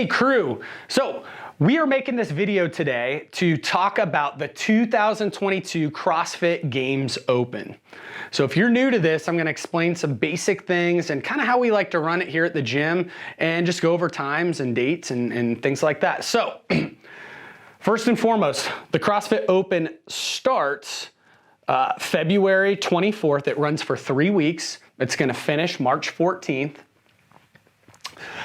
Hey crew, so we are making this video today to talk about the 2022 CrossFit Games Open. So if you're new to this, I'm gonna explain some basic things and kind of how we like to run it here at the gym and just go over times and dates and things like that. So first and foremost, the CrossFit Open starts February 24th. It runs for 3 weeks. It's gonna finish March 14th.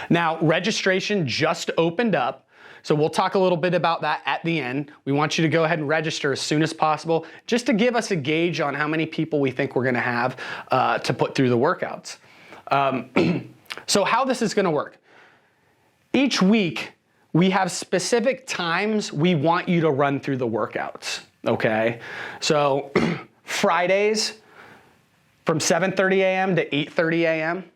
Now, registration just opened up, so we'll talk a little bit about that at the end. We want you to go ahead and register as soon as possible, just to give us a gauge on how many people we think we're gonna have to put through the workouts. So how this is gonna work. Each week, we have specific times we want you to run through the workouts, okay? So Fridays from 7:30 a.m. to 8:30 a.m.,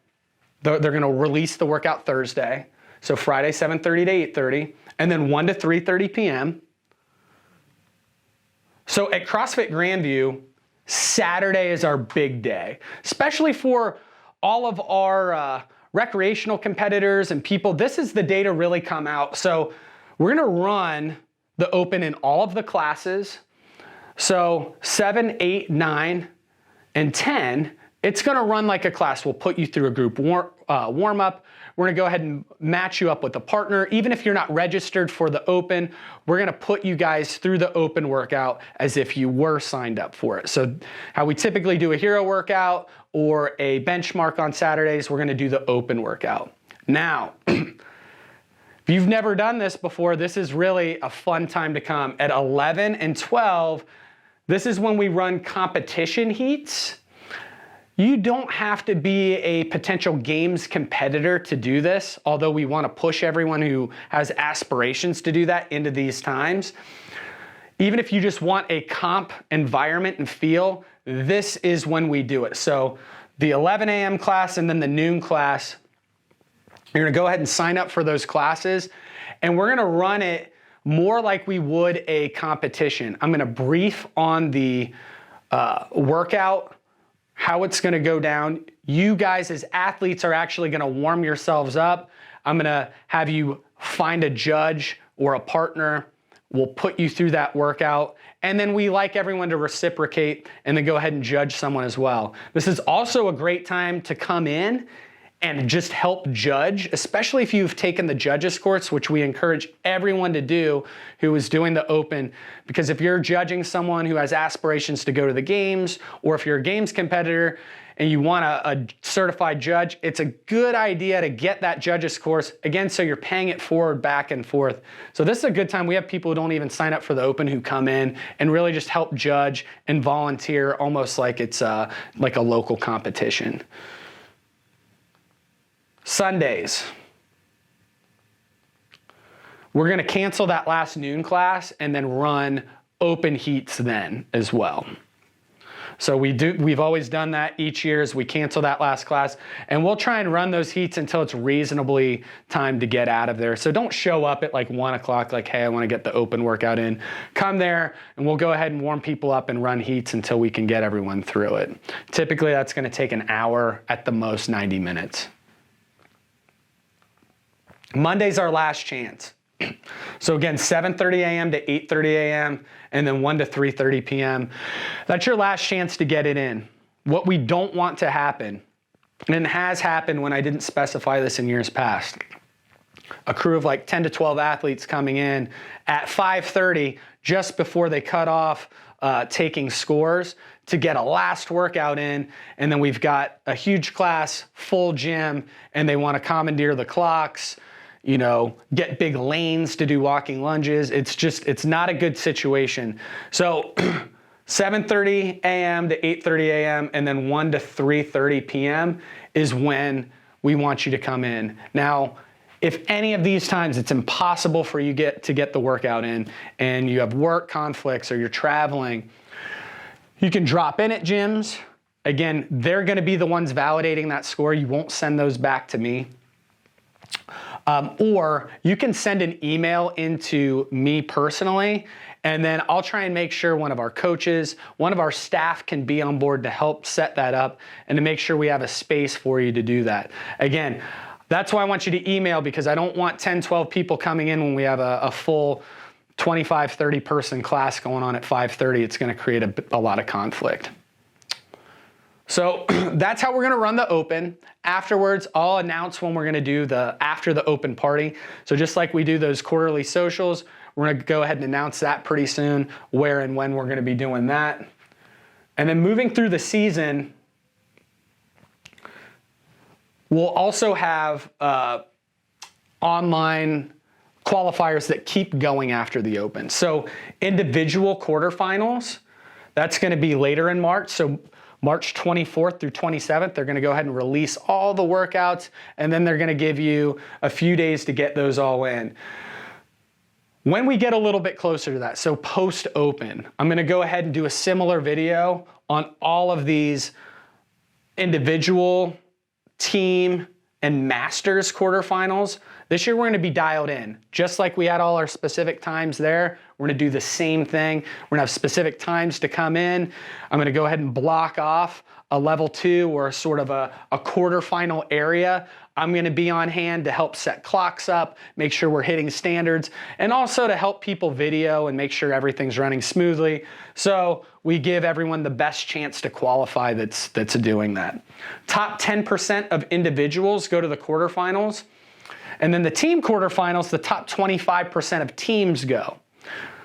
they're going to release the workout Thursday. So Friday, 7:30 to 8:30, and then 1 to 3:30 p.m. So at CrossFit Grandview, Saturday is our big day, especially for all of our recreational competitors and people. This is the day to really come out. So we're going to run the Open in all of the classes. So 7, 8, 9, and 10, it's gonna run like a class. We'll put you through a group warm-up. We're gonna go ahead and match you up with a partner. Even if you're not registered for the Open, we're gonna put you guys through the Open workout as if you were signed up for it. So how we typically do a hero workout or a benchmark on Saturdays, we're gonna do the Open workout. Now, if you've never done this before, this is really a fun time to come. At 11 and 12, this is when we run competition heats. You don't have to be a potential games competitor to do this, although we want to push everyone who has aspirations to do that into these times. Even if you just want a comp environment and feel, this is when we do it. So the 11 a.m. class and then the noon class, you're going to go ahead and sign up for those classes, and we're going to run it more like we would a competition. I'm going to brief on the workout, how it's gonna go down. You guys as athletes are actually gonna warm yourselves up. I'm gonna have you find a judge or a partner. We'll put you through that workout. And then we like everyone to reciprocate and then go ahead and judge someone as well. This is also a great time to come in and just help judge, especially if you've taken the judges course, which we encourage everyone to do who is doing the Open, because if you're judging someone who has aspirations to go to the games, or if you're a games competitor and you want a certified judge, it's a good idea to get that judges course, again, so you're paying it forward, back and forth. So this is a good time. We have people who don't even sign up for the Open who come in and really just help judge and volunteer, almost like it's like a local competition. Sundays, we're going to cancel that last noon class and then run Open heats then as well. So we've always done that each year as we cancel that last class, and we'll try and run those heats until it's reasonably time to get out of there. So don't show up at like 1 o'clock like, hey, I want to get the Open workout in. Come there and we'll go ahead and warm people up and run heats until we can get everyone through it. Typically that's going to take an hour, at the most 90 minutes. Monday's our last chance. So again, 7:30 a.m. to 8:30 a.m. and then 1 to 3:30 p.m. That's your last chance to get it in. What we don't want to happen, and it has happened when I didn't specify this in years past, a crew of like 10 to 12 athletes coming in at 5:30 just before they cut off taking scores to get a last workout in, and then we've got a huge class, full gym, and they want to commandeer the clocks, you know, get big lanes to do walking lunges. It's not a good situation. So 7:30 a.m. to 8:30 a.m. and then 1 to 3:30 p.m. is when we want you to come in. Now, if any of these times it's impossible for you to get the workout in and you have work conflicts or you're traveling, you can drop in at gyms. Again, they're gonna be the ones validating that score. You won't send those back to me. Or you can send an email into me personally, and then I'll try and make sure one of our coaches, one of our staff can be on board to help set that up and to make sure we have a space for you to do that. Again, that's why I want you to email, because I don't want 10, 12 people coming in when we have a full 25, 30 person class going on at 5:30. It's going to create a lot of conflict. So that's how we're going to run the open. Afterwards, I'll announce when we're going to do after the open party. So just like we do those quarterly socials, we're going to go ahead and announce that pretty soon, where and when we're going to be doing that. And then moving through the season, we'll also have online qualifiers that keep going after the open. So individual quarterfinals, that's going to be later in March. So March 24th through 27th, they're going to go ahead and release all the workouts, and then they're going to give you a few days to get those all in. When we get a little bit closer to that, so post-open, I'm going to go ahead and do a similar video on all of these individual, team, and masters quarterfinals. This year we're going to be dialed in. Just like we had all our specific times there, we're going to do the same thing. We're going to have specific times to come in. I'm going to go ahead and block off a level 2 or sort of a quarterfinal area. I'm going to be on hand to help set clocks up, make sure we're hitting standards, and also to help people video and make sure everything's running smoothly. So we give everyone the best chance to qualify that's doing that. Top 10% of individuals go to the quarterfinals. And then the team quarterfinals, the top 25% of teams go.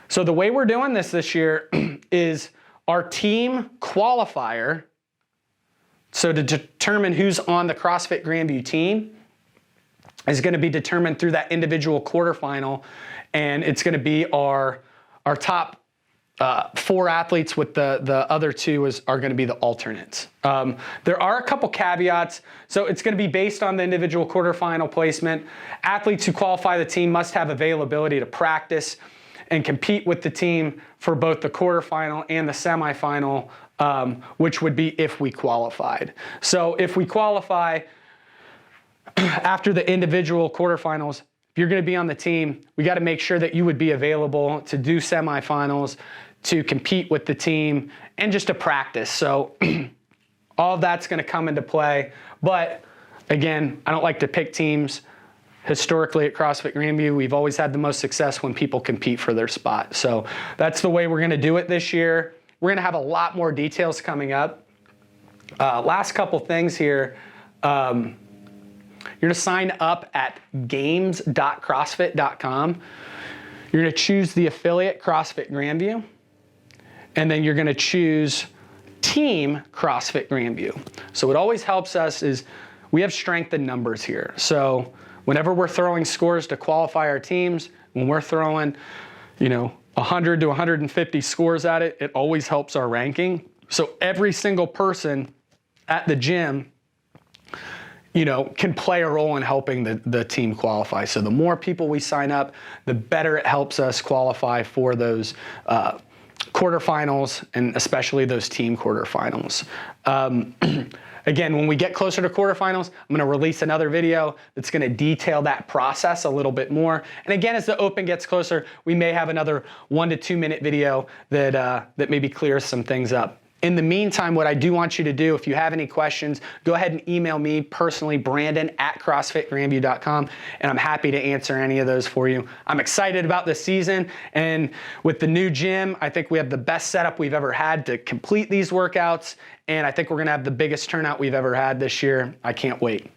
So the way we're doing this year is our team qualifier. So to determine who's on the CrossFit Grandview team is going to be determined through that individual quarterfinal, and it's going to be our top 4 athletes, with the other 2 are going to be the alternates. There are a couple caveats. So it's going to be based on the individual quarterfinal placement. Athletes who qualify the team must have availability to practice and compete with the team for both the quarterfinal and the semifinal, which would be if we qualified. So if we qualify after the individual quarterfinals, if you're going to be on the team, we got to make sure that you would be available to do semifinals, to compete with the team, and just to practice. So all of that's going to come into play. But again, I don't like to pick teams. Historically at CrossFit Grandview, we've always had the most success when people compete for their spot. So that's the way we're going to do it this year. We're going to have a lot more details coming up. Last couple things here. You're going to sign up at games.crossfit.com. You're going to choose the affiliate CrossFit Grandview, and then you're going to choose Team CrossFit Grandview. So what always helps us is we have strength in numbers here. So whenever we're throwing scores to qualify our teams, when we're throwing, 100 to 150 scores at it, it always helps our ranking. So every single person at the gym, can play a role in helping the team qualify. So the more people we sign up, the better it helps us qualify for those quarterfinals, and especially those team quarterfinals. Again, when we get closer to quarterfinals, I'm going to release another video that's going to detail that process a little bit more. And again, as the open gets closer, we may have another 1 to 2 minute video that maybe clears some things up. In the meantime, what I do want you to do, if you have any questions, go ahead and email me personally, Brandon@CrossFitGrandview.com, and I'm happy to answer any of those for you. I'm excited about this season, and with the new gym, I think we have the best setup we've ever had to complete these workouts, and I think we're going to have the biggest turnout we've ever had this year. I can't wait.